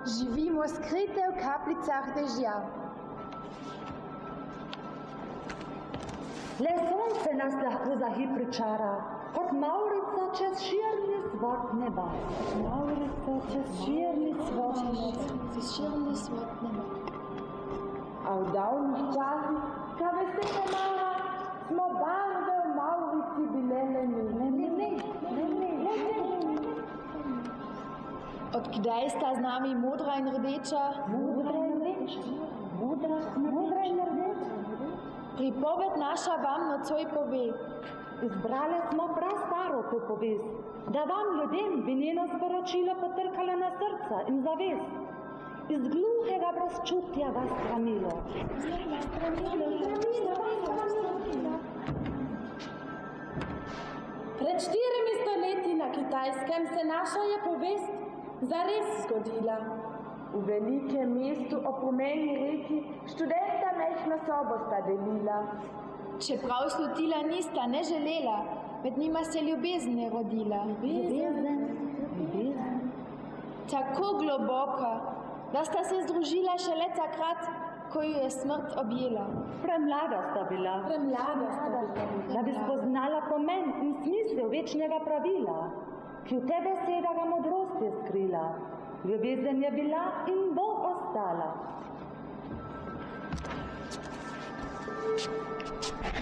Živimo skrite v kapljicah dežja. Le sonce nas lahko za hip pričara, kot mavrica čez širni svod neba. Mavrica čez širni svod neba. A v davnih časih, ka veste pomala, smo barve v mavrici bile ne. Od kdaj sta z nami modra in rdeča? Modra in rdeča. Pripoved naša vam nocoj pove. Izbrale smo prastaro to povest, da vam ljudem bi njeno sporočilo potrkalo na srca in zavest. Iz gluhega brezčutja vas stranilo. Pred 4 stoletji na Kitajskem se naša je povest zares zgodila. V velikem mestu ob rumeni reki študenta mehno sobo sta delila. Čeprav slutila nista ne želela, med njima se ljubezen je rodila. Ljubezen. Tako globoka, da sta se združila šele takrat, ko ju je smrt objela. Premlada sta bila, da bi spoznala pomen in smisel večnega pravila, ki v tebe sedega modrost je skrila. Ljubezen je bila in bo ostala.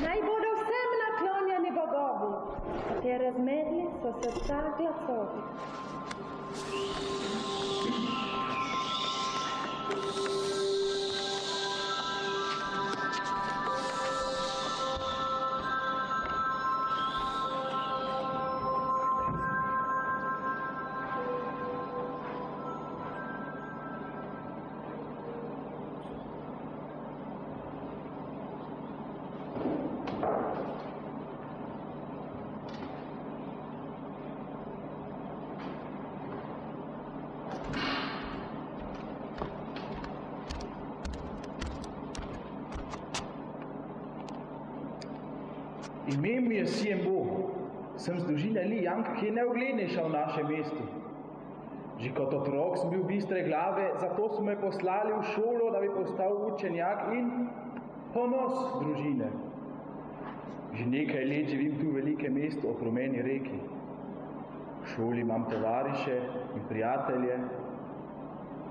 Naj bodo vsem naklonjeni bogovi, katere zmedli so srca glasovi. Ime mi je Siembo, sem z družine Li Yang, ki je najuglednejša v našem mestu. Že kot otrok sem bil bistre glave, zato so me poslali v šolo, da bi postal učenjak in ponos družine. Že nekaj let živim tu v velikem mestu ob rumeni reki. V šoli imam tovariše in prijatelje,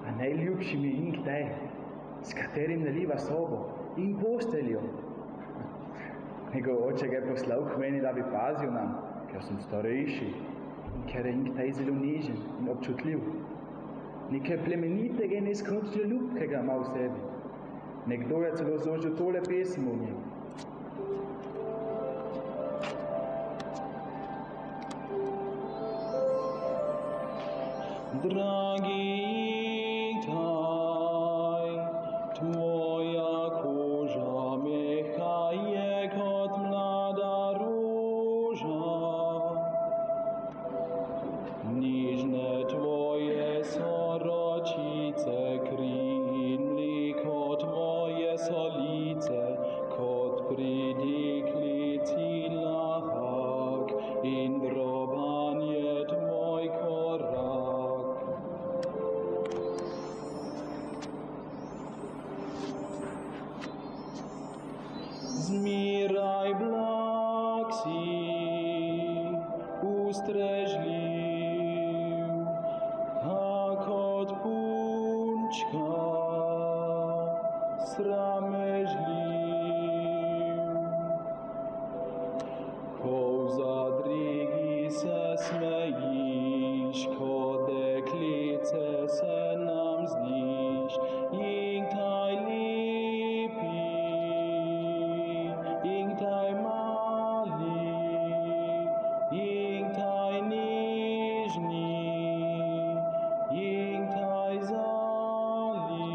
a najljubši mi je Ink Taj, s katerim naliva sobo in posteljo. Njegov oče ga je poslal k meni, da bi pazil nam, ker sem starejši in ker je Ink Taj zelo nežen in občutljiv. Nekaj plemenitega in neskončno ljubkega ima v sebi. Nekdo je celo zložil tole pesem o njem. Dragi Ink Taj, tvoja koža mehka je kot mlada roža. Nežne tvoje so ročice, kri in mleko tvoje so lice, kot pri deklici lahak in droban je tvoj korak. Zmiraj blag si, ustrežljiv, a kot punčka sramežljiv. Ko v zadregi se smejiš, kot deklice se nam zdiš, Ink Taj lepi, Ink Taj mali, Ink Taj nežni, Ink Taj zali.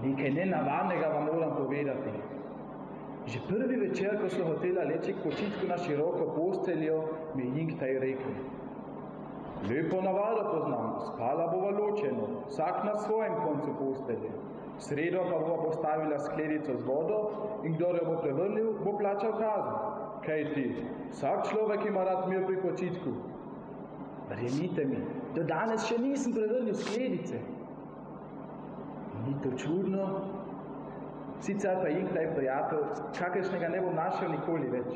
Nekaj nenavadnega vam moram povedati. Že prvi večer, ko so hotela leči k počitku na široko posteljo, mi je Ink Taj rekel: lepo navado poznam, spala bova ločeno, vsak na svojem koncu postelje. Sredo pa bo postavila skledico z vodo in kdor jo bo prevrnil, bo plačal kazen. Kajti, vsak človek ima rad mir pri počitku. Verjemite mi, do danes še nisem prevrnil skledice. Ni to čudno? Sicer pa Jingtaj prijatelj, kakršnega ne bom našel nikoli več.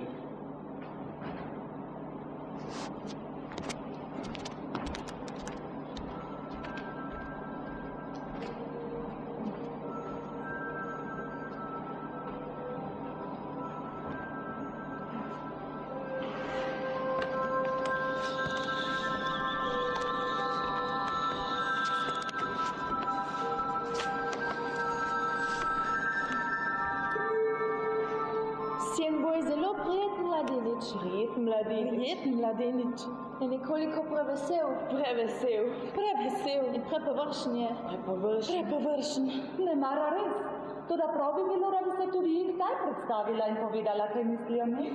Sjenboj je zelo prijeten mladenič. Prijeten mladenič. Je nekoliko prevesel. Prevesel. In prepovršen je. Prepovršen. Ne mara res. Toda prav bi bilo, da bi se tudi Jingtaj predstavila in povedala, kaj misli o njej.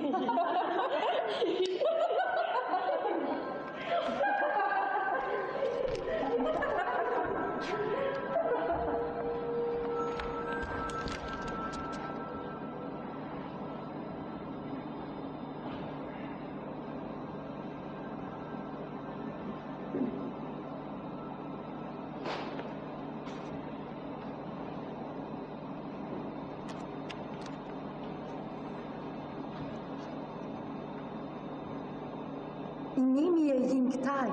Ime mi je Jingtaj,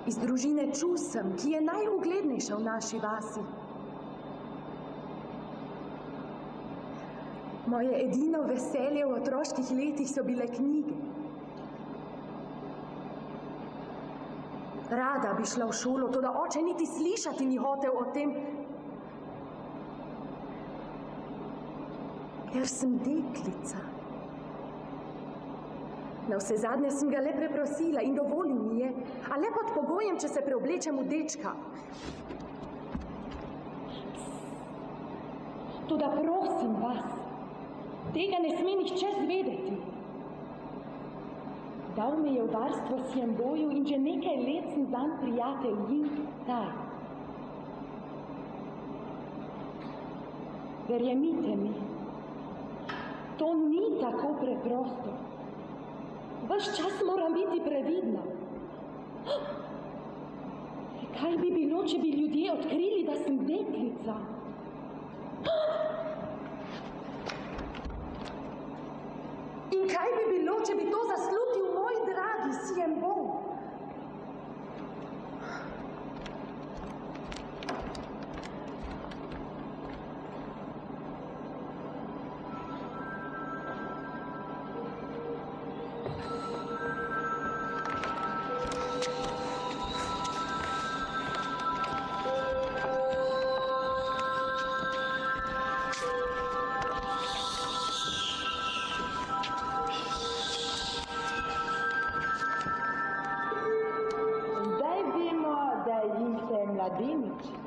iz družine Chu sem, ki je najuglednejša v naši vasi. Moje edino veselje v otroških letih so bile knjige. Rada bi šla v šolo, toda oče niti slišati ni hotel o tem, ker sem deklica. Na vse zadnje sem ga le preprosila in dovolil mi je, a le pod pogojem, če se preoblečem v dečka. Toda prosim vas, tega ne sme nihče zvedeti. Dal me je v varstvo Sjenboju in že nekaj let sem zanj prijatelj Jingtaj. Verjemite mi, to ni tako preprosto. Ves čas moram biti previdna. Kaj bi bilo, če bi ljudje odkrili, da sem deklica? In kaj bi bilo, če bi to zaslutil moj dragi Sjenboj?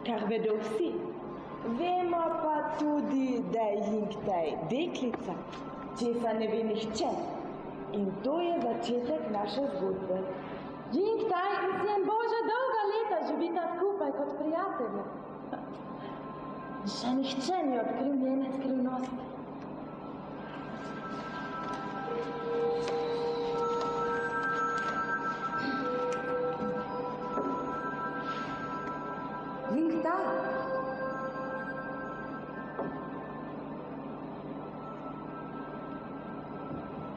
Kar vedo vsi. Vemo pa tudi, da je Jingtaj deklica, česa ne ve nihče. In to je začetek naše zgodbe. Jingtaj in Sjenboj že dolga leta živita skupaj kot prijatelja. Še nihče ni odkril njene skrivnosti. Jingtaj.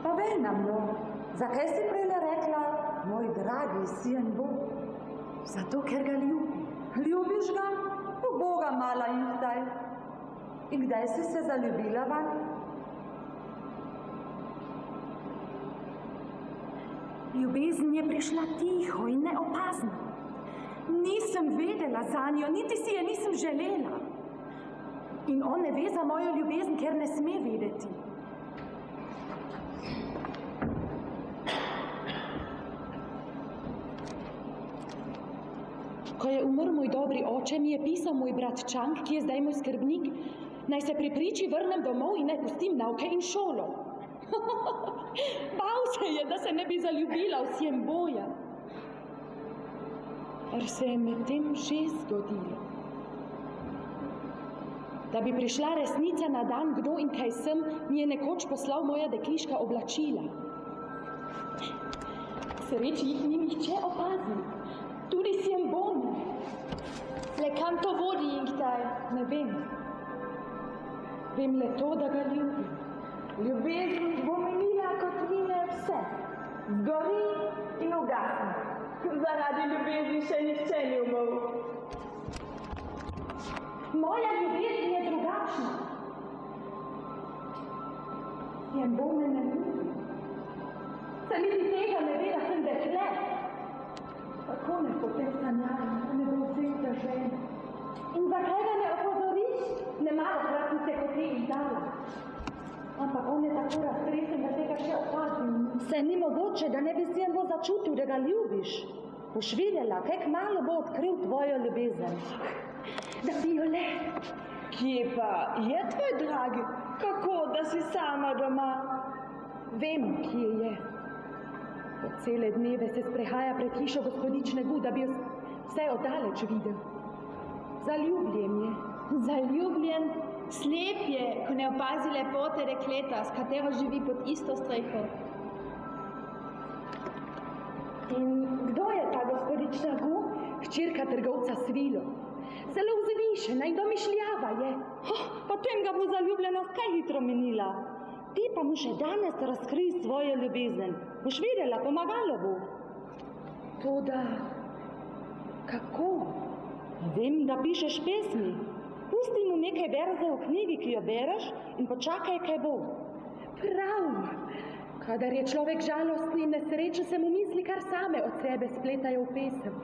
Povej nam, no, zakaj si prej rekla, moj dragi Sjenboj? Zato, ker ga ljubi. Ljubiš ga? Boga mala, Jingtaj. In kdaj si se zaljubila vanj? Ljubezen je prišla tiho in neopazno. Nisem vedela zanjo, niti si je nisem želela. In on ne ve za mojo ljubezen, ker ne sme vedeti. Ko je umrl moj dobri oče, mi je pisal moj brat Čang, ki je zdaj moj skrbnik, naj se pri priči vrnem domov in naj pustim nauke in šolo. Bal se je, da se ne bi zaljubila v Sjenboja. Kar se je medtem že zgodilo. Da bi prišla resnica na dan, kdo in kaj sem, mi je nekoč poslal moja dekliška oblačila. Sreči jih ni nihče opazil, tudi Sien Bo ne. Le kam to vodi, Inktaj? Ne vem. Vem le to, da ga ljubim. Ljubezen bo minila kot mine vse. Zgori in ugasne. Zaradi ljubezni še nihče ni umrl. Moja ljubezen je drugačna. Sien Bo me ne ljubi. Se niti tega ne ve, da sem dekle. Kako ne potem sanjam, da ne bo vzeta žena? In zakaj ga ne opozoriš? Ne malokrat sem se kot izdala. Ampak on je tako raztresen, da tega še opazim. Se ni mogoče, da ne bi Sien Bo začutil, da ga ljubiš. Boš videla, kaj kmalu bo odkril tvojo ljubezen. Da bi jo le. Kje pa je tvoj dragi? Kako, da si sama doma? Vem, kje je. Po cele dneve se sprehaja pred hišo gospodične Gu, da bi jo vse oddaleč videl. Zaljubljen je. Zaljubljen, slep je, ko ne opazi lepote dekleta, s katero živi pod isto streho. In kdo je ta gospodična Gu? Hčerka trgovca svilo. Zelo vzvišena in domišljava je. Potem ga bo zaljubljenost kaj hitro minila. Ti pa mu še danes razkrij svojo ljubezen. Boš videla, pomagalo bo. Toda, kako? Vem, da pišeš pesmi. Pusti mu nekaj verzov v knjigi, ki jo bereš, in počakaj, kaj bo. Prav. Kadar je človek žalostni in nesrečen, se mu misli kar same od sebe spletajo v pesem.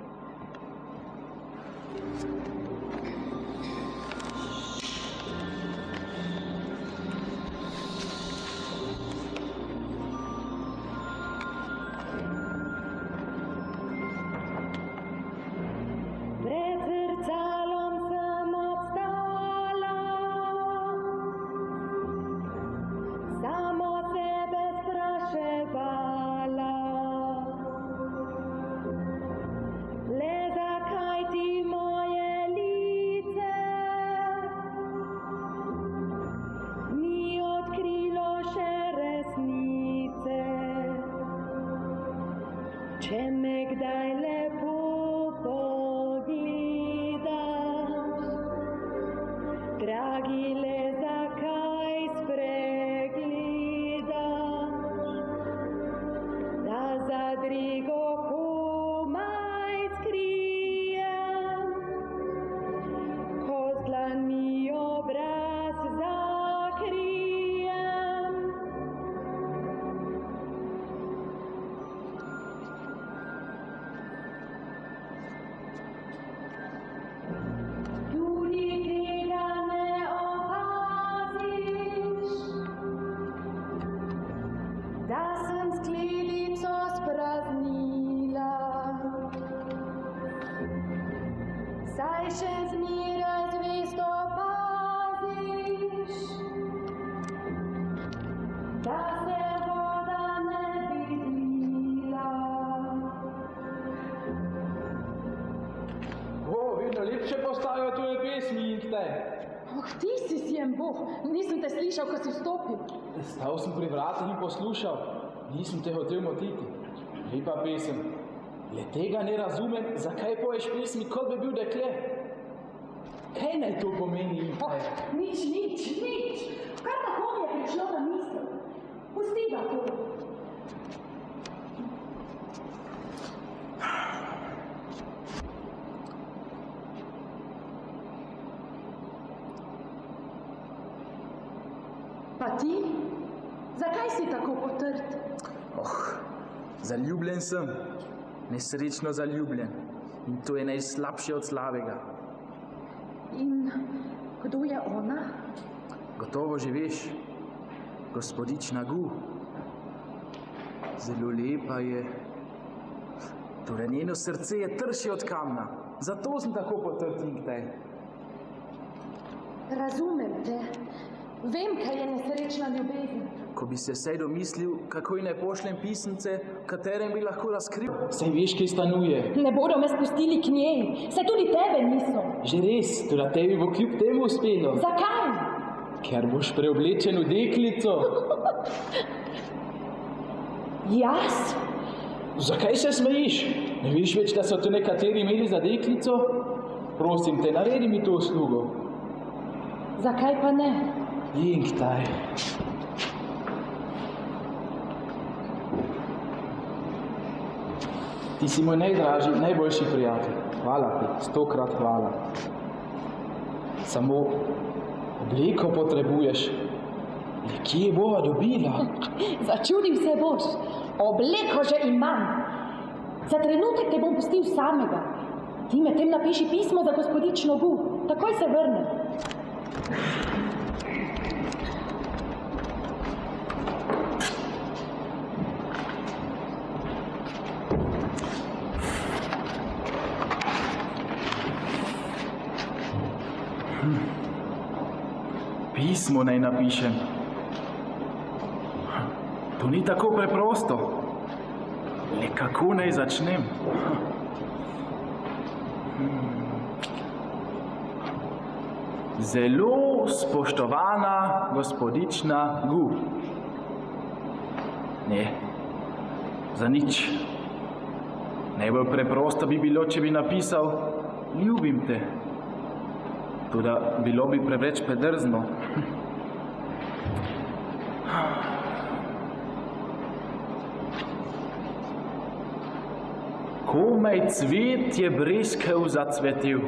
Ti si Sien Bo, nisem te slišal, ko si vstopil. Stal sem pri vratih in poslušal, nisem te hotel motiti. Lepa pesem. Le tega ne razumem, zakaj poješ pesmi, kot bi bil dekle. Kaj naj to pomeni? Nič. Kar tako mi je prišlo na misel. Pusti ga to. Pa ti? Zakaj si tako potrt? Zaljubljen sem. Nesrečno zaljubljen. In to je najslabše od slabega. In kdo je ona? Gotovo že veš. Gospodična Gu. Zelo lepa je. Torej njeno srce je trše od kamna. Zato sem tako potrt, Inktaj. Razumem te. Vem, kaj je nesrečna ljubezen. Ko bi se vsaj domislil, kako ji ne pošljem pismce, v katerem bi lahko razkril. Saj veš, kje stanuje. Ne bodo me spustili k njej, saj tudi tebe niso. Že res, toda tebi bo kljub temu uspelo. Zakaj? Ker boš preoblečen v deklico. Jaz? Zakaj se smejiš? Ne vidiš več, da so te nekateri imeli za deklico? Prosim te, naredi mi to uslugo. Zakaj pa ne? Inktaj. Ti si moj najdražji, najboljši prijatelj. Hvala ti, 100-krat hvala. Samo obleko potrebuješ. Kje bova dobila? Začudil se boš. Obleko že imam. Za trenutek te bom pustil samega. Ti medtem napiši pismo za gospodično Gu. Takoj se vrne. Pismo naj napišem. To ni tako preprosto. Le kako naj začnem? Zelo spoštovana gospodična Gu. Ne, za nič. Najbolj preprosto bi bilo, če bi napisal ljubim te. Toda bilo bi preveč predrzno. Komaj cvet je breskev zacvetil.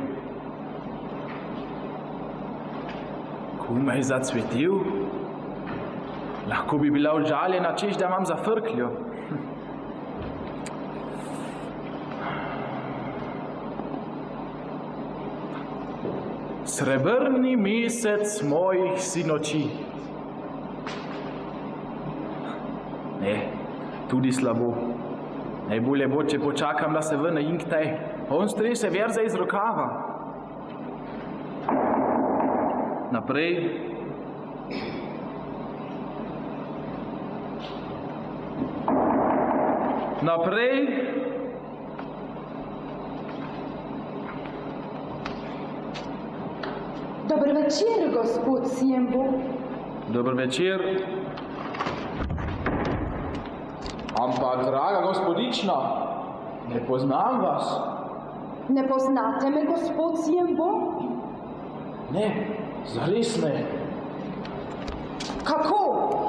Komaj zacvetil? Lahko bi bila užaljena, češ da imam zafrkljo. Srebrni mesec mojih sinoči. Ne, tudi slabo. Najbolje bo, če počakam, da se vrne Inktaj. On strese verze iz rokava. Naprej. Naprej. Dober večer, gospod Siembo. Dober večer. Ampak, draga gospodična, ne poznam vas. Ne poznate me, gospod Siembo? Ne, zares ne. Kako?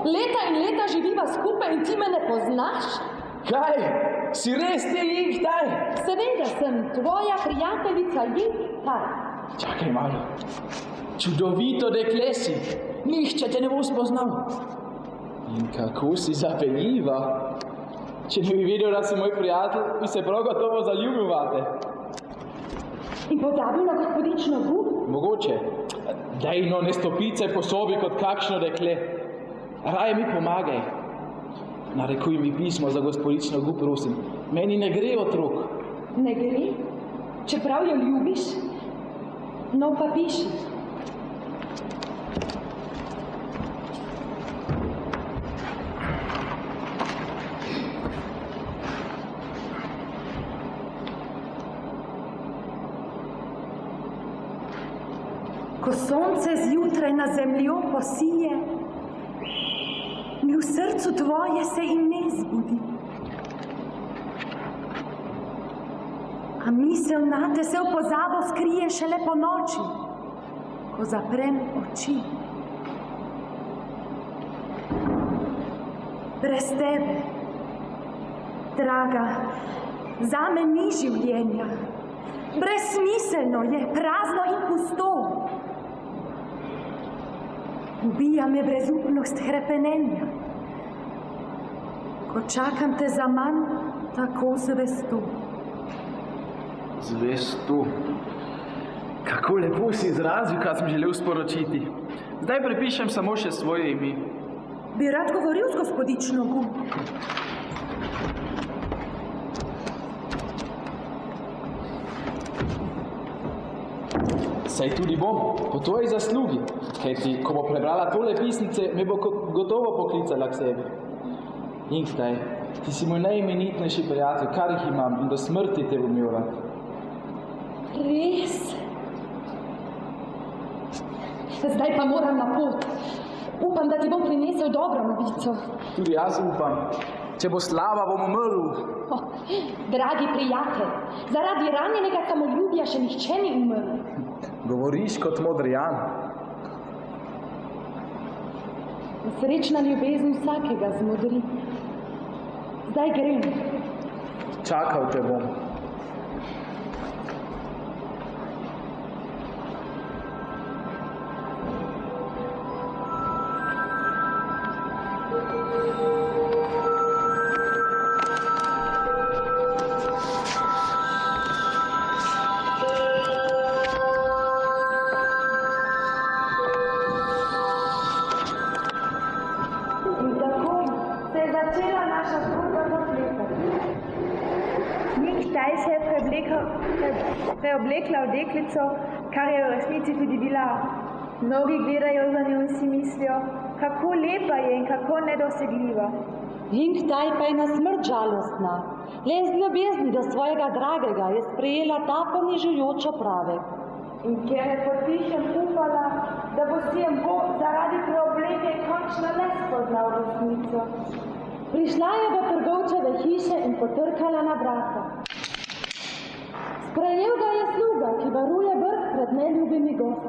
Leta in leta živiva skupaj in ti me ne poznaš? Kaj? Si res ti Inktaj? Seveda sem tvoja prijateljica Inktaj. Čakaj malo. Čudovito dekle si. Nihče te ne bo spoznal. In kako si zapeljiva. Če ne bi vedel, da si moj prijatelj, bi se prav gotovo zaljubil vate. In pozabil na gospodično Gu? Mogoče. Daj no, ne stopice po sobi kot kakšno dekle. Raje mi pomagaj. Narekuj mi pismo za gospodično Gu, prosim. Meni ne gre otrok. Ne gre? Čeprav jo ljubiš? No pa piši. Ko sonce zjutraj na zemljo posije, mi v srcu tvoje se ime zbudi. A misel nate se v pozabo skrije šele po noči, ko zaprem oči. Brez tebe, draga, zame ni življenja. Brezsmiselno je, prazno in pusto. Ubija me brezupnost hrepenenja. Ko čakam te zaman, tako zvesto. Zvesto. Kako lepo si izrazil, kaj sem želel sporočiti. Zdaj prepišem samo še svoje ime. Bi rad govoril z gospodično Gu. Saj tudi bom, po tvoji zaslugi. Kajti, ko bo prebrala tole pisnice, me bo gotovo poklicala k sebi. Inktaj, ti si moj najimenitnejši prijatelj, kar jih imam, in do smrti te bom imel rad. Res? Zdaj pa moram na pot. Upam, da ti bom prinesel dobro novico. Tudi jaz upam. Če bo slava, bom umrl. Dragi prijatelj, zaradi ranjenega samoljubja še nihče ni umrl. Govoriš kot Modrijan. Srečna ljubezen vsakega zmodri. Zdaj grem. Čakal te bom. Preoblekla v deklico, kar je v resnici tudi bila. Mnogi gledajo za njo in si mislijo, kako lepa je in kako nedosegljiva. Hinktaj pa je na smrt žalostna. Le z ljubezni do svojega dragega je sprejela ta ponižujoč opravek. In ker je potihem upala, da bo Sien Bo zaradi preobleke končno le spoznal resnico. Prišla je do trgovčeve hiše in potrkala na vrata. Sprejel ga je sluga, ki varuje vrh pred neljubimi gosti.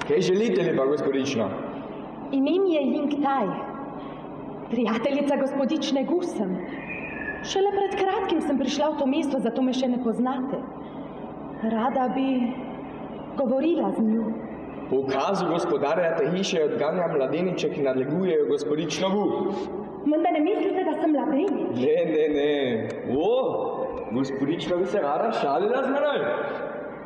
Kaj želite, lepa gospodična? Ime mi je Hinktaj, prijateljica gospodične Gu sem. Šele pred kratkim sem prišla v to mesto, zato me še ne poznate. Rada bi govorila z njo. Po ukazu gospodarja te hiše odganja mladeniče, ki nadlegujejo gospodično Gu. Menda ne mislite, da sem mladenič? Ne. Gospodična bi se rada šalila z menoj.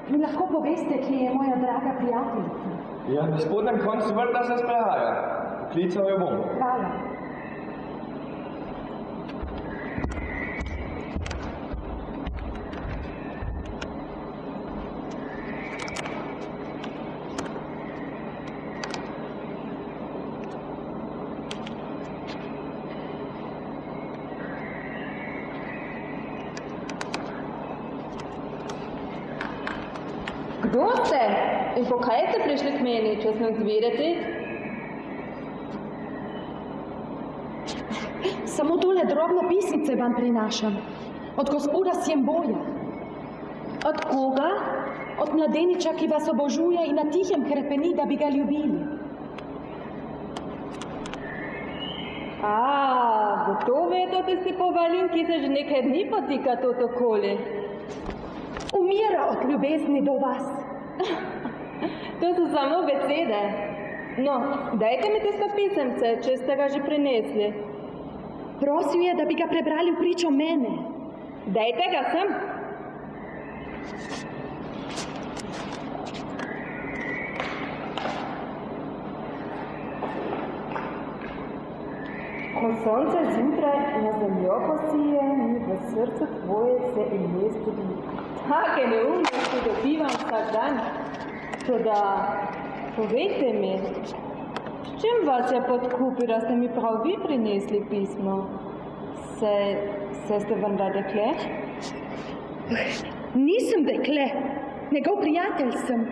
Mi lahko poveste, kje je moja draga prijateljica? Ja, na spodnjem koncu vrta se sprehaja. Klical jo bom. Hvala. Kdo ste? In po kaj ste prišli k meni, če smem zvedeti? Samo tole drobno pisnice vam prinašam. Od gospoda Sien Boja. Od koga? Od mladeniča, ki vas obožuje in na tihem krepeni, da bi ga ljubili. Zato vedo, da ste povalin, ki se že nekaj dni potika to okoli. Umira od ljubezni do vas. To so samo besede. No, dajte mi tisto pisemce, če ste ga že prinesli. Prosil je, da bi ga prebrali v pričo mene. Dajte ga sem. Ko sonce zjutraj na zemljo posije, mi v srcu tvoje se ime zbudi. Take neumnosti dobivam vsak dan. Toda, povejte mi, s čim vas je podkupil, da ste mi prav vi prinesli pismo? Se ste vendar dekle? Nisem dekle, njegov prijatelj sem.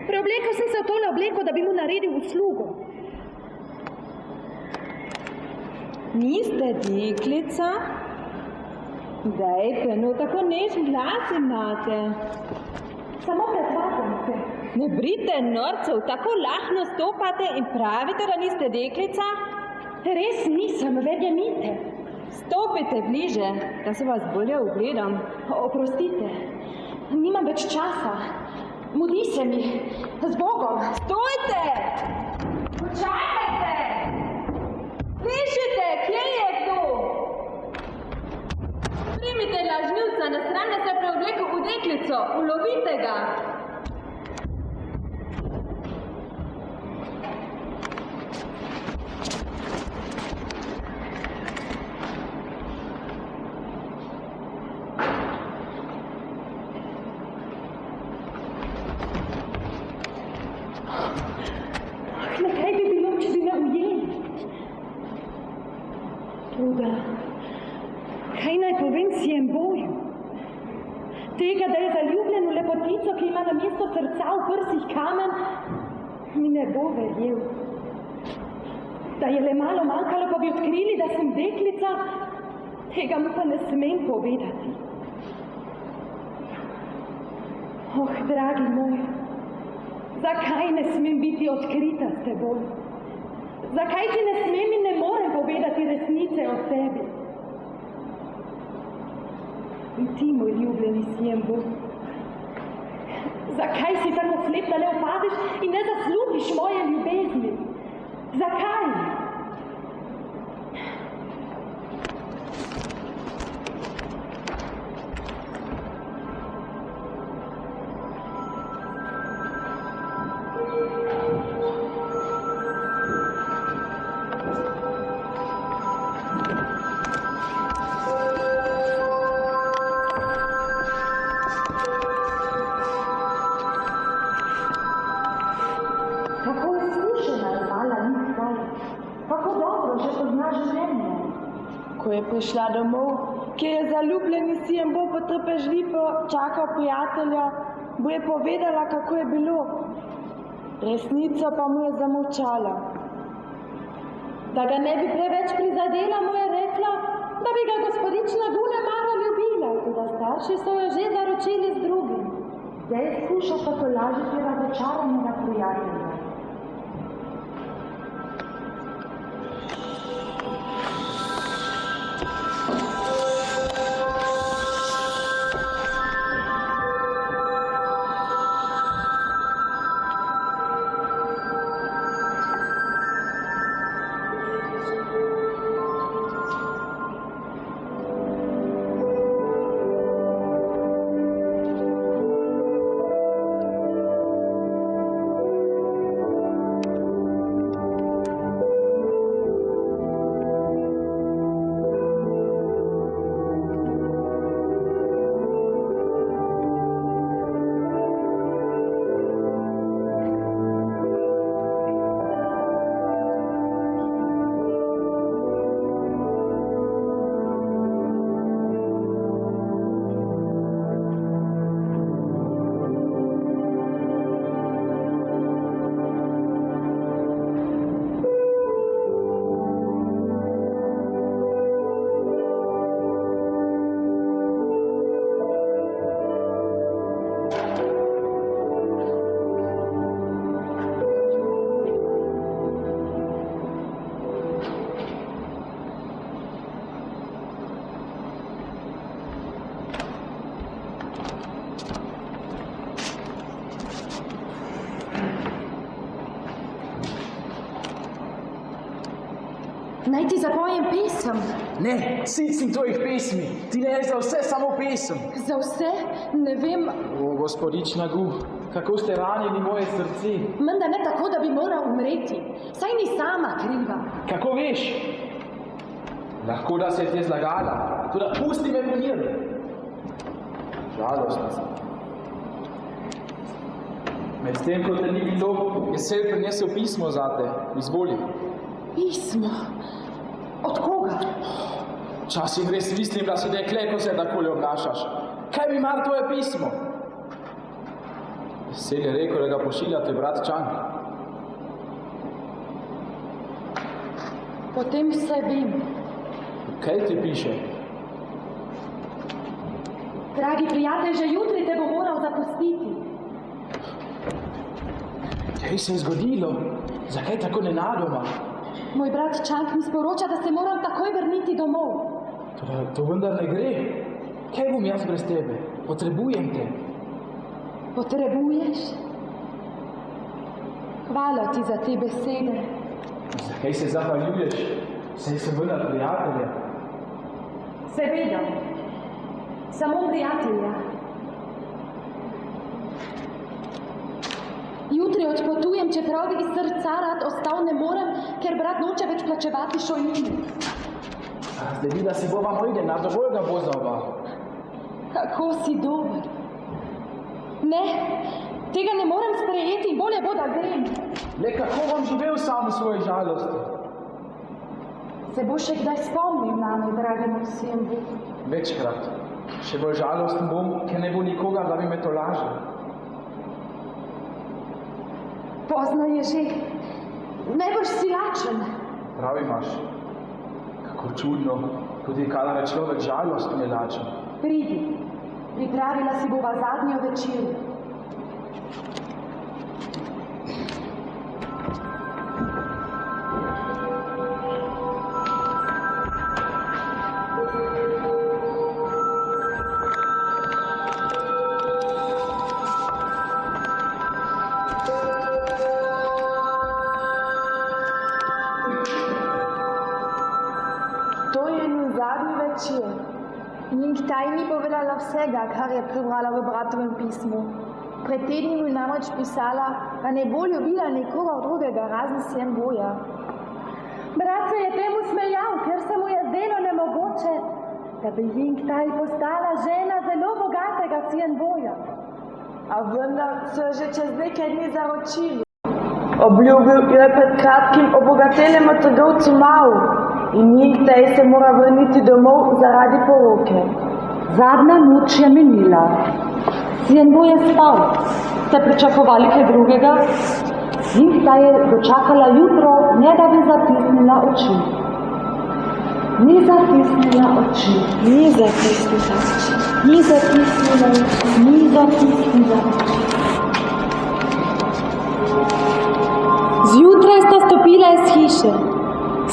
Preoblekel sem se v tole obleko, da bi mu naredil uslugo. Niste deklica? Dajte, no tako nežen glas imate. Samo pretvarjam se. Ne brite norcev, tako lahno stopate in pravite, da niste deklica? Res nisem, verjemite. Stopite bliže, da se vas bolje ugledam. Oprostite, nimam več časa. Mudi se mi, z Bogom. Stojte! Počakajte! Slišite, kje je to? Primite lažnivca, nasramne se preoblekel v deklico, ulovite ga. Nekaj bi bilo, če bi me ujeli. Toda, kaj naj povem Siemboju? Tega, da je zaljubljen v lepotico, ki ima na mesto srca v prsih kamen, mi ne bo verjel. Da je le malo manjkalo, pa bi odkrili, da sem deklica, tega mu pa ne smem povedati. Oh, dragi moj, zakaj ne smem biti odkrita s teboj? Zakaj ti ne smem in ne morem povedati resnice o sebi? In ti, moj ljubljeni Siembo, zakaj si tako slep, da ne opaziš in ne zaslužiš moje ljubezni? Zakaj? Ko je prišla domov, kjer je zaljubljeni Siembo potrpežljivo čakal prijatelja, bo je povedala, kako je bilo. Resnico pa mu je zamolčala. Da ga ne bi preveč prizadela, mu je rekla, da bi ga gospodična Gune malo ljubila, toda starši so jo že zaročili z drugim. Zdaj skuša potolažiti razočaranega prijatelja. naj ti zapojem pesem. Ne, sicim tvojih pesmi. Ti ne za vse samo pesem. Za vse? Ne vem. O, gospodična Gu, kako ste ranili moje srce. Menda ne tako, da bi moral umreti. Saj ni sama kriva. Kako veš? Lahko, da se ti je zlagala. Toda pusti me pri mir. Žalostna sem. Medtem, ko te ni bilo, je Sel prinesel pismo zate. Izvoli. Pismo? Od koga? Včasih res mislim, da si dekle, ko se takole obnašaš. Kaj bi mar tvoje pismo? Sel je rekel, da ga pošiljate brat Čang. Potem vse vem. Kaj ti piše? Dragi prijatelj, že jutri te bo moral zapustiti. Kaj se je zgodilo? Zakaj tako nenadoma? Moj brat Čang mi sporoča, da se moram takoj vrniti domov. To vendar ne gre. Kaj bom jaz brez tebe? Potrebujem te. Potrebuješ? Hvala ti za te besede. Zakaj se zahvaljuješ? Saj sem vendar prijatelja. Seveda. Samo prijatelja. Jutri odpotujem, čeprav bi iz srca rad ostal, ne morem, ker brat noče več plačevati šolnine. Zdaj vi, da si bova moj denar, dovolj ga bo za oba. Kako si dober. Ne, tega ne morem sprejeti in bolje bo, da grem. Le kako bom živel sam v svoji žalosti? Se bo še kdaj spomnil name, dragi moj sin? Večkrat. Še bolj žalosten bom, ker ne bo nikoga, da bi me to lažil. Pozno je že. Najbrž si lačen. Prav imaš. Kako čudno, tudi kadar je človek žalosten je lačen. Pridi, pripravila si bova zadnjo večerjo. Nikdaj ni povedala vsega, kar je prebrala v bratovem pismu. Pred tedni mu namreč pisala, da ne bo ljubila nikoga drugega, razen Sien Boja. Brat se je temu smejal, ker se mu je zdelo nemogoče, da bi Nikdaj postala žena zelo bogatega Sien Boja. A vendar so že čez nekaj dni zaročili. Obljubil je pred kratkim obogateljemu trgovcu Mao in Nikdaj se mora vrniti domov zaradi poroke. Zadnja noč je minila. Sien Bo je spal. Ste pričakovali kaj drugega? Nikdaj je dočakala jutro, ne da bi zatisnila oči. Ni zatisnila oči. Ni zatisnila oči. Ni zatisnila oči. Ni zatisnila oči. Zjutraj sta stopila iz hiše.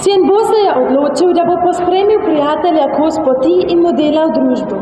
Sien Bo se je odločil, da bo pospremil prijatelja kos poti in mu delal družbo.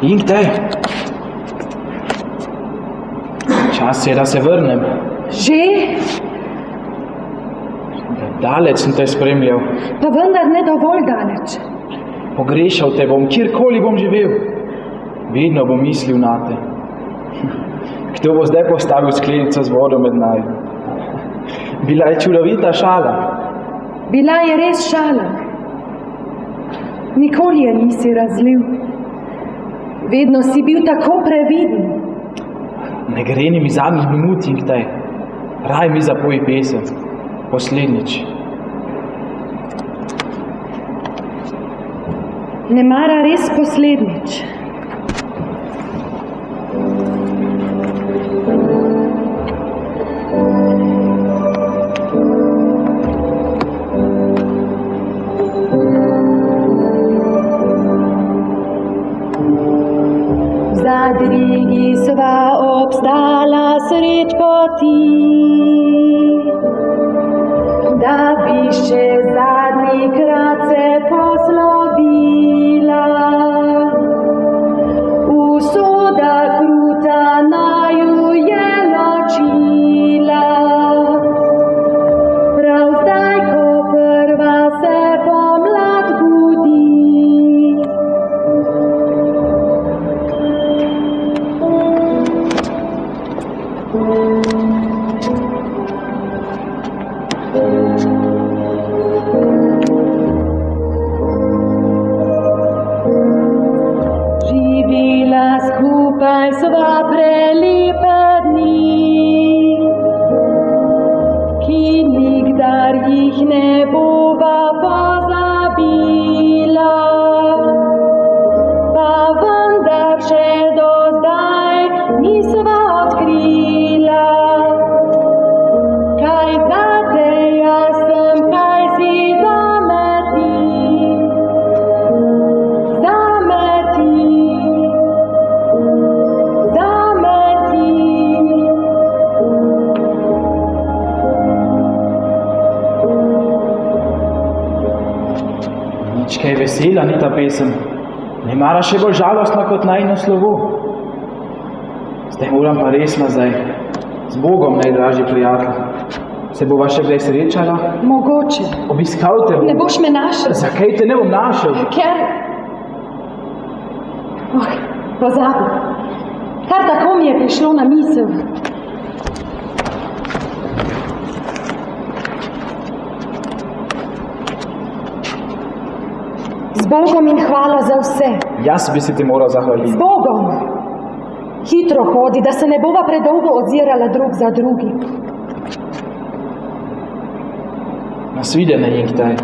In te. Čas je, da se vrnem. Že? Daleč sem te spremljal. Pa vendar ne dovolj daleč. Pogrešal te bom, kjerkoli bom živel. Vedno bom mislil na te. Kdo bo zdaj postavil sklenico z vodo med naju? Bila je čudovita šala. Bila je res šala. Nikoli je nisi razlil. Vedno si bil tako previden. Ne greni mi zadnjih minut in kdaj. Raj mi zapoji pesem. Poslednjič. Ne mara res poslednjič. V zadrigi sva obstala sred poti, da bi še zadnjikrat se poslovila. Usoda kruta naju je ločila. Prav zdaj, ko prva se pomlad budi. Živela skupaj sva prelepe dni, ki nikdar jih ne bova pozabila. Pa vendar še do zdaj nisva odkrila, kaj zate jaz sem, kaj si zame ti. Zame ti, zame ti. Nič kaj vesela ni ta pesem. Ne mara še bolj žalostna kot najino slovo. Zdaj moram pa res nazaj. Z Bogom, najdražji prijatelj. Se bova še kdaj srečala? Mogoče. Obiskal te bom. Ne boš me našel. Zakaj te ne bom našel? Ker... pozabi. Kar tako mi je prišlo na misel. Z Bogom in hvala za vse. Jaz bi se ti moral zahvaliti. Z Bogom. Hitro hodi, da se ne bova predolgo ozirala drug za drugim. Nasvidenje in kdaj.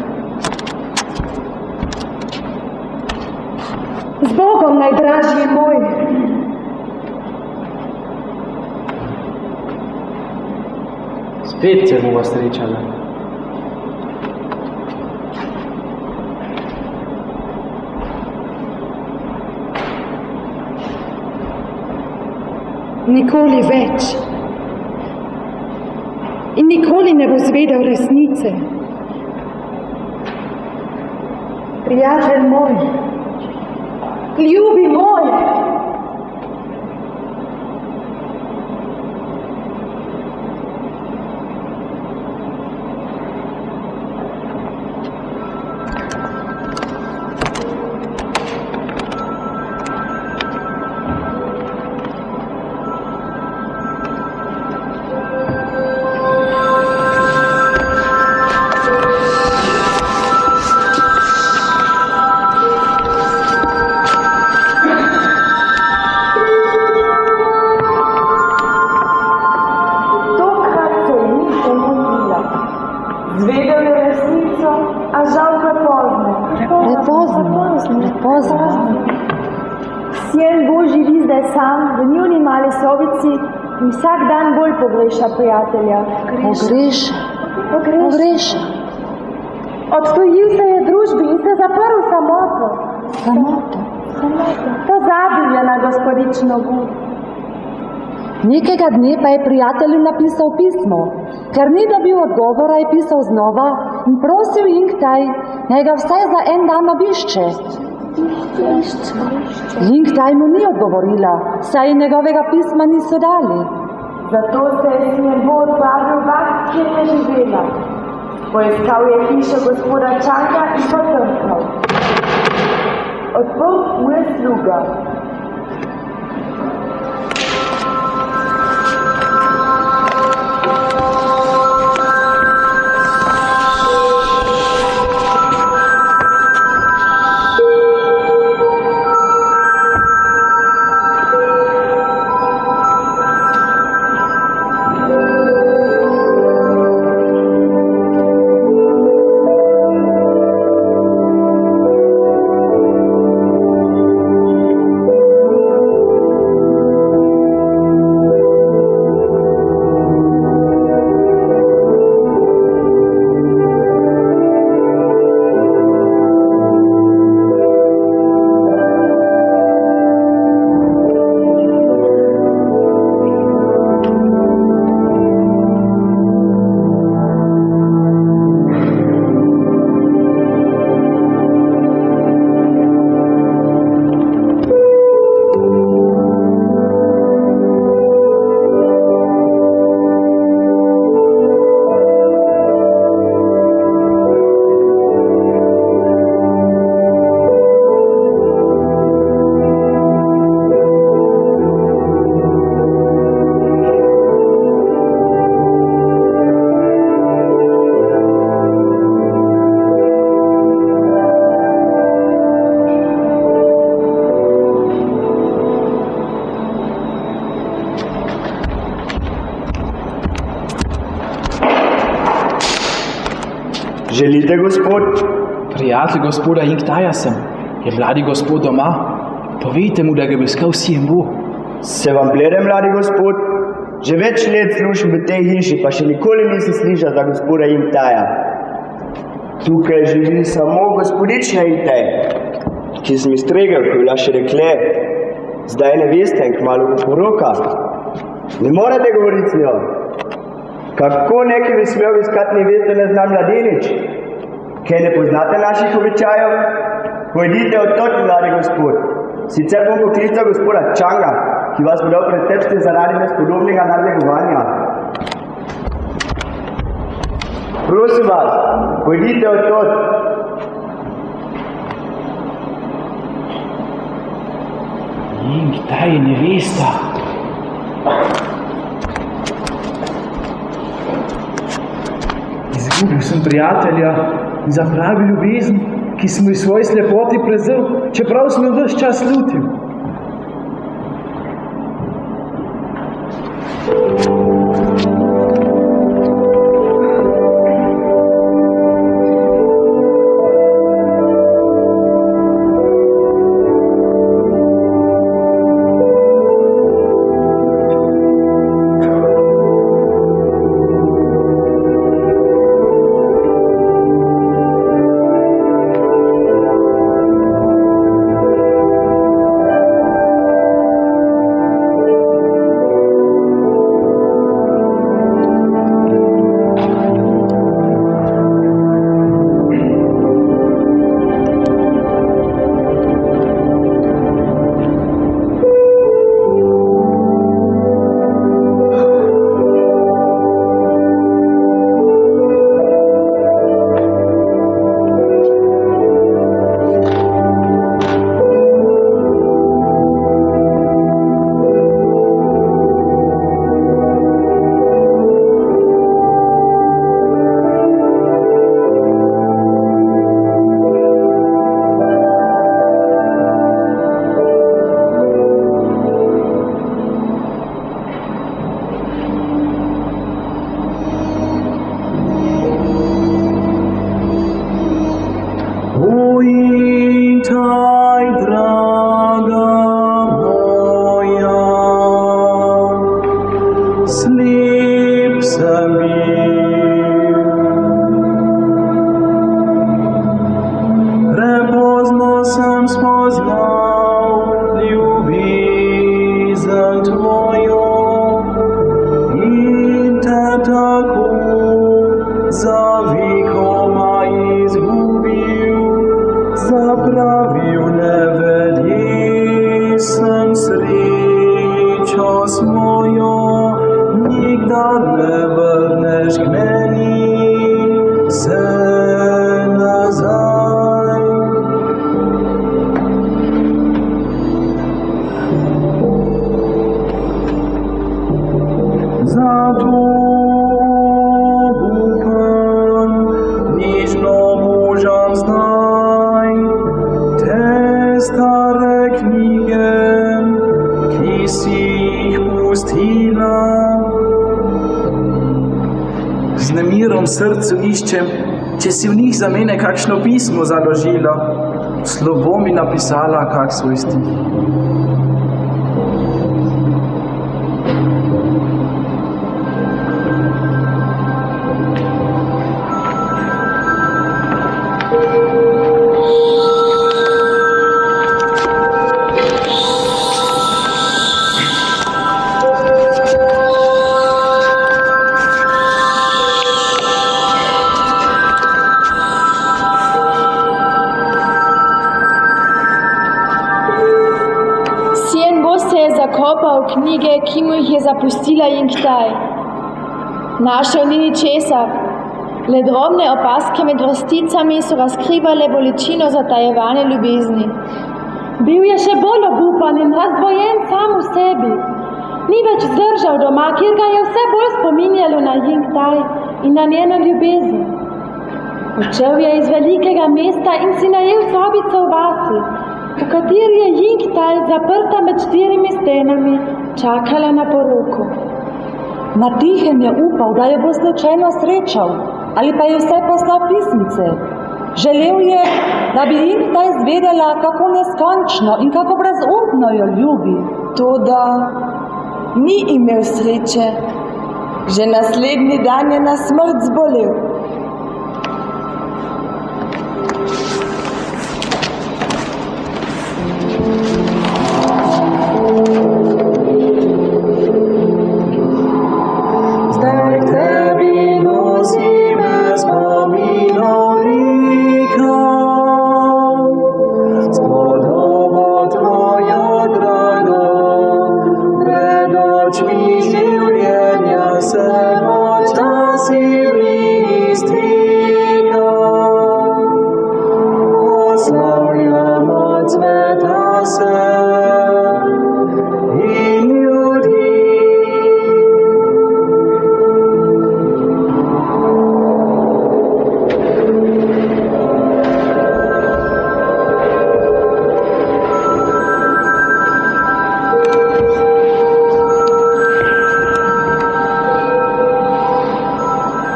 Z Bogom, najdražji moj. Spet se bova srečala. Nikoli več. In nikoli ne bo zvedel resnice. Prijatelj moj, ljubi moj. Sien Bo živi zdaj sam v njuni mali sobici in vsak dan bolj pogreša prijatelja. Pogreša. Odtujil se je družbi in se zaprl v samoto. Pozabil je na gospodično Gu. Nekega dne pa je prijatelju napisal pismo. Ker ni dobil odgovora, je pisal znova in prosil Inktaj, naj ga vsaj za en dan obišče. Inktaj mu ni odgovorila, saj njegovega pisma niso dali. Zato se je sin Bo odpravil vas, kjer je živela. Poiskal je hišo gospoda Čanka in potrkal. Odprl mu je sluga. Želite, gospod? Prijatelj gospoda Inktaja sem. Je mladi gospod doma? Povejte mu, da ga bi iskal sin Bo. Se vam blede, mladi gospod? Že več let služim v tej hiši, pa še nikoli nisem slišal za gospoda Inktaja. Tukaj živi samo gospodična Inktaj, ki sem iztregel, ko je bila še dekle. Zdaj ne veste in kmalu bo poroka. Ne morate govoriti z njo. Kako neki bi smel iskati neveste neznan mladenič? Kaj ne poznate naših običajev? Pojdite odtot, mladi gospod. Sicer bom poklical gospoda Čanga, ki vas bo dal pretepsti zaradi nespodobnega nadlegovanja. Prosim vas, pojdite odtot. Inktaj je nevesta. Izgubil sem prijatelja in za pravi ljubezen, ki smo ji svoji slepoti prezel, čeprav sem jo ves čas slutil. Zapravił nikdar ne vrneš k meni se nazaj. Zato upam, nižno možam zdaj te stare knjige, ki si jih pustila. Z nemirom v srcu iščem, če si v njih za mene kakšno pismo založila, slovo mi napisala kak svoj stih. Zakopal knjige, ki mu jih je zapustila in kdaj. Našel ni ničesar, le drobne opaske med vrsticami so razkrivale bolečino zatajevane ljubezni. Bil je še bolj obupan in razdvojen sam v sebi. Ni več zdržal doma, kjer ga je vse bolj spominjalo na Jingtaj in na njeno ljubezen. Odšel je iz velikega mesta in si najel sobico v vasi, v kateri je Jingtaj, zaprta med 4 stenami, čakala na poroko. Na tihem je upal, da jo bo slučajno srečal, ali pa je vse poslal pismice. Želel je, da bi Jingtaj zvedela, kako neskončno in kako brezupno jo ljubi. Toda ni imel sreče. Že naslednji dan je na smrt zbolel.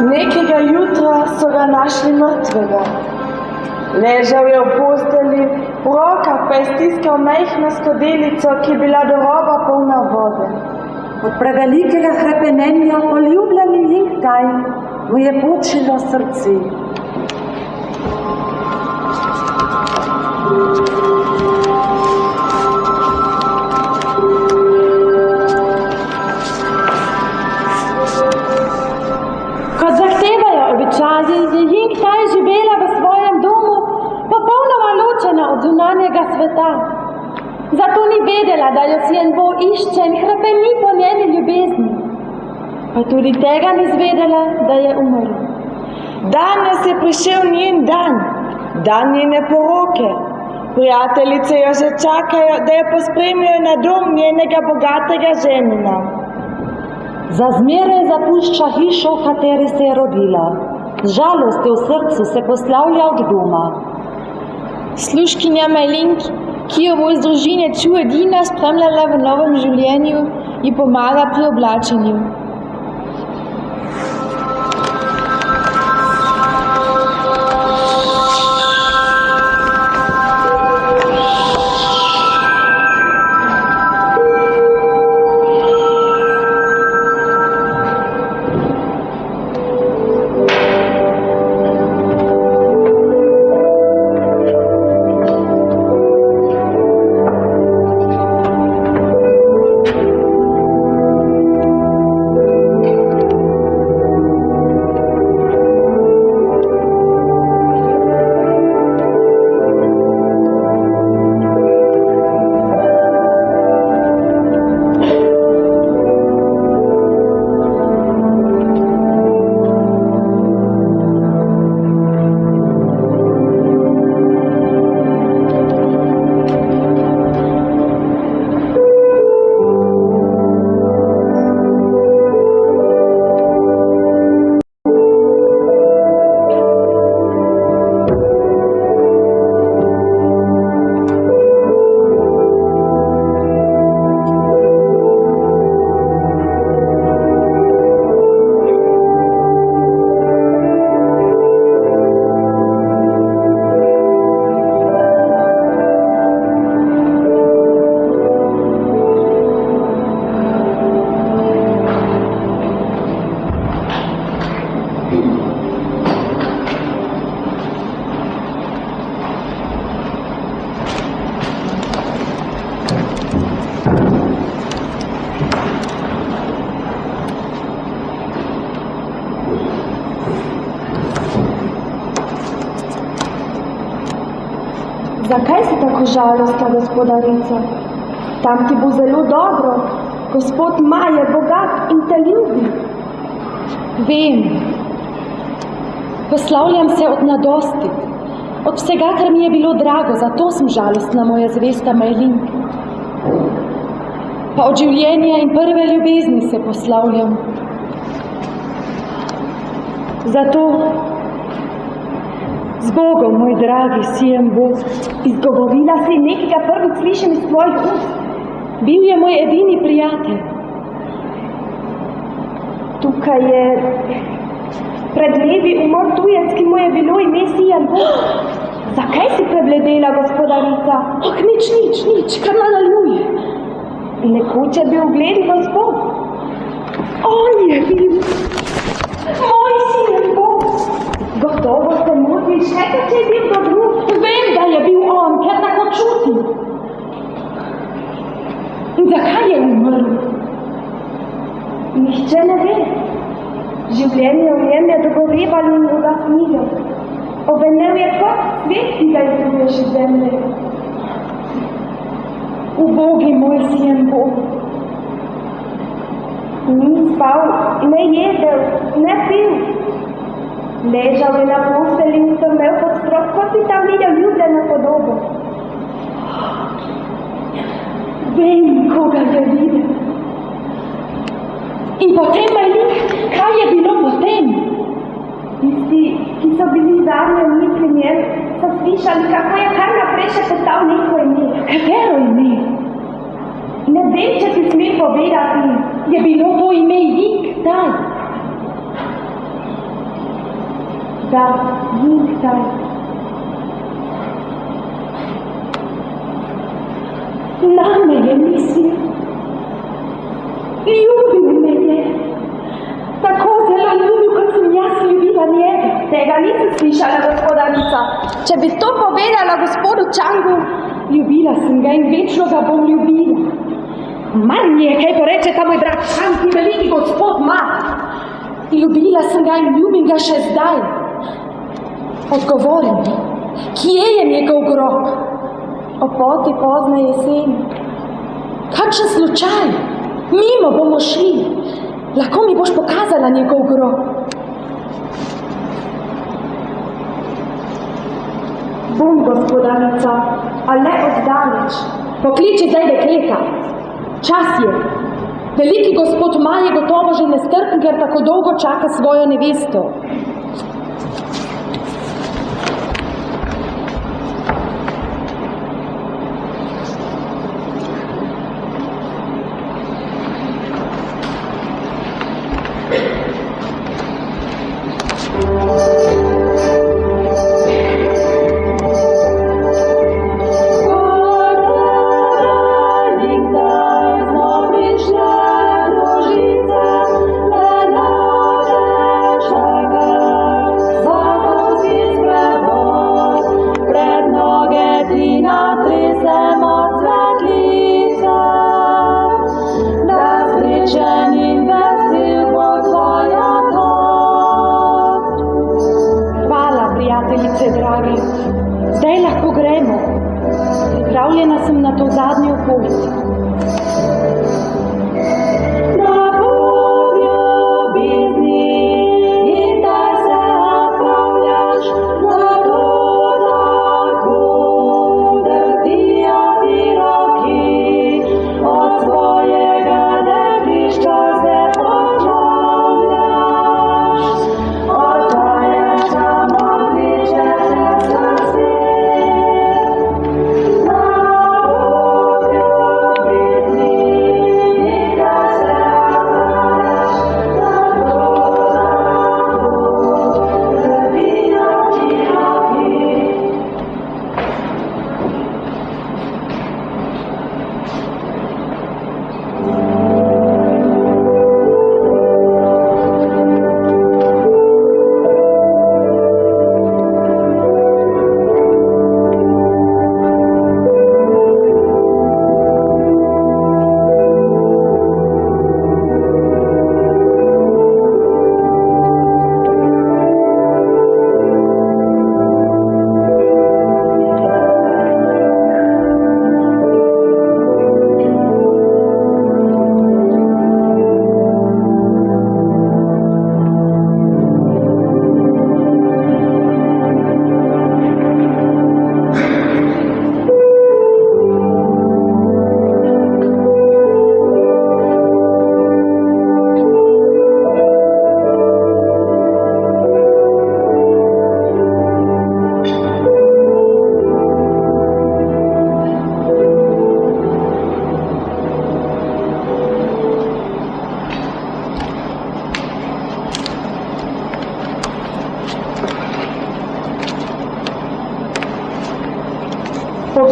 Nekega jutra so ga našli mrtvega. Ležal je v posteli, v rokah pa je stiskal majhno skodelico, ki je bila do roba polna vode. Od prevelikega hrepenenja poljubljeni Jingtaj mu je počilo srce. Kot zahtevajo običaji, je Jingtaj živela v svojem domu, popolnoma ločena od zunanjega sveta. Zato ni vedela, da jo Xianbo išče in hrepeni po njeni ljubezni. Pa tudi tega ni zvedela, da je umrl. Danes je prišel njen dan, dan njene poroke. Prijateljice jo že čakajo, da jo pospremijo na dom njenega bogatega ženina. Za zmeraj zapušča hišo, v kateri se je rodila. Z žalostjo v srcu se poslavlja od doma. Služkinja Majlink, ki jo bo iz družine Ču edina spremljala v novem življenju, ji pomaga pri oblačenju. Zakaj si tako žalostna, gospodarica? Tam ti bo zelo dobro. Gospod Ma je bogat in te ljubi. Vem. Poslavljam se od mladosti, od vsega, kar mi je bilo drago, zato sem žalostna, moja zvesta Majlin. Pa od življenja in prve ljubezni se poslavljam. Zato z Bogom, moj dragi, sijem Bog. Izgovorila si nekega prvih slišem iz tvojih ust. Bil je moj edini prijatelj. Tukaj je pred dnevi umor tujec, ki mu je bilo ime sijem Bog. Zakaj si prebledela, gospodarica? Nič, kar nadaljuje. Nekoč je bil ugleden gospod. On je bil moj sijem Bog. Gotovo se motiš, nekaj, če je bil kdo drug. Vem, da je bil on, ker tako čutim. In zakaj je umrl? Nihče ne ve. Življenje v njem je dogorevalo in ugasnilo. Ovenel je kot svet, ki ga izgubeš iz zemlje. Ubogi moj sijem Bog. Ni spal, ne jedel, ne pil. Ležal je na postelji in strmel pod strop, kot bi tam videl ljubljeno podobo. Vem, koga je videl. In potem, Majlin, kaj je bilo potem? Tisti, ki so bili zadnje dni pri njem, so slišali, kako je kar naprej še postal neko ime. Katero ime? Ne vem, če ti sme povedati. Je bilo to ime Ying-Tai? Da, Ying-Tai. Name je mislil. Ljubil me je. Tako zelo ljubil, kot sem jaz ljubila njega. Tega nisem slišala, gospodarica. Če bi to povedala gospodu Čangu. Ljubila sem ga in večno ga bom ljubila. Manj je, kaj poreče ta moj brat Čang, ki veliki gospod Ma. Ljubila sem ga in ljubim ga še zdaj. Odgovori mi, kje je njegov grob? O poti pozne jeseni. Kakšen slučaj? Mimo bomo šli. Lahko mi boš pokazala njegov grob. Bom, gospodarica, a ne oddaleč. Pokliči zdaj dekleta. Čas je. Veliki gospod Ma je gotovo že nestrpen, ker tako dolgo čaka svojo nevesto.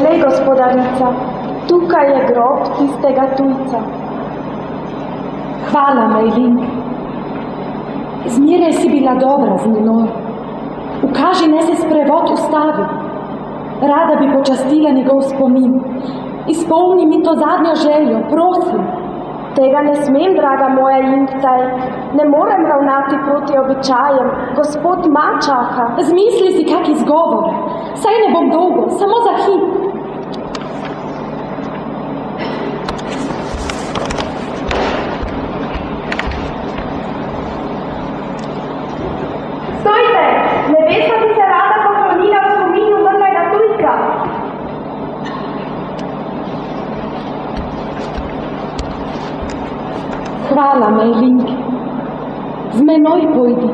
Poglej, gospodarica, tukaj je grob tistega tujca. Hvala, Majlink. Zmeraj si bila dobra z menoj. Ukaži, ne se sprevod ustavi. Rada bi počastila njegov spomin. Izpolni mi to zadnjo željo, prosim. Tega ne smem, draga moja Inktaj. Ne morem ravnati proti običajem. Gospod ma čaka. Zmisli si kak izgovor. Saj ne bom dolgo, samo za hip. Stojte! Nevesta bi se rada poklonila v spominu umrlega tujca. Hvala, Majlink. Z menoj pojdi.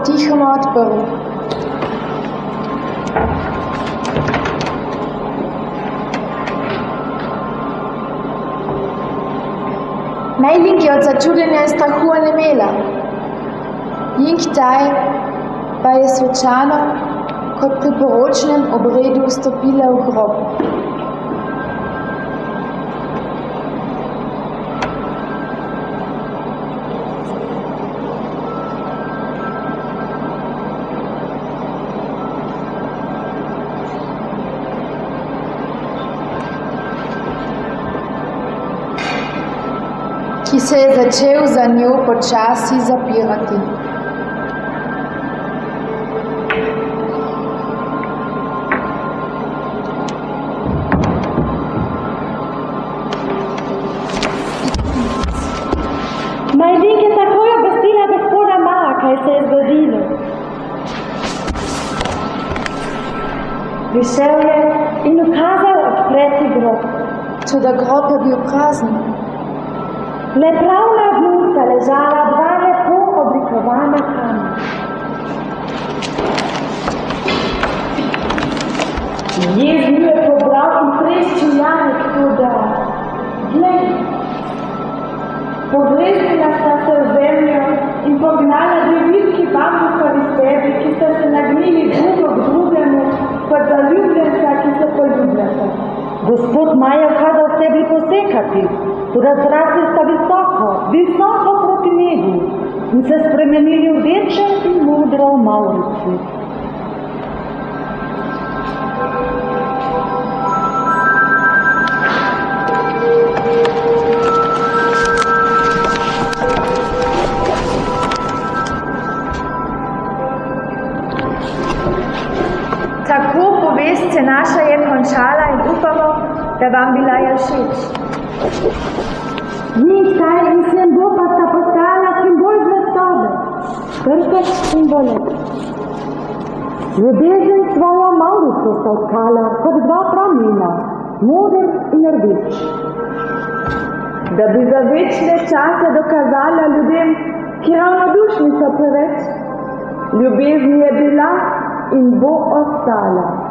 potihoma odprl. Majlink je od začudenja in strahu onemela. Inktaj pa je svečano, kot pri poročnem obredu, vstopila v grob. Ki se je začel za njo počasi zapirati. Majlink je takoj obvestila gospoda Maa, kaj se je zgodilo. Prišel je in ukazal odpreti grob. Toda grob je bil prazen. Le prav na dnu sta ležala dva lepo oblikovana kamna. Jezni je pobral in treščil Janek, toda glej. Pogrezila sta se v zemljo in pognala dve vitki bambusovi stebri, ki sta se nagnili drugo k drugemu, kot zaljubljenca, ki se poljubljata. Gospod Maj je ukazal stebri posekati, toda zrasli sta visoko, visoko proti nebu in se spremenili v rdeče in modro v mavrici. da vam bila je všeč. Njihtaj in Sien-Bo pa sta postala simbol zvestobe. Kršek in Bolet. Ljubezen svojo Maurico sta odkala kot dva pramena, moder in rdeč. Da bi za večne čase dokazala ljudem, ki ravnodušni so preveč, ljubezni je bila in bo ostala.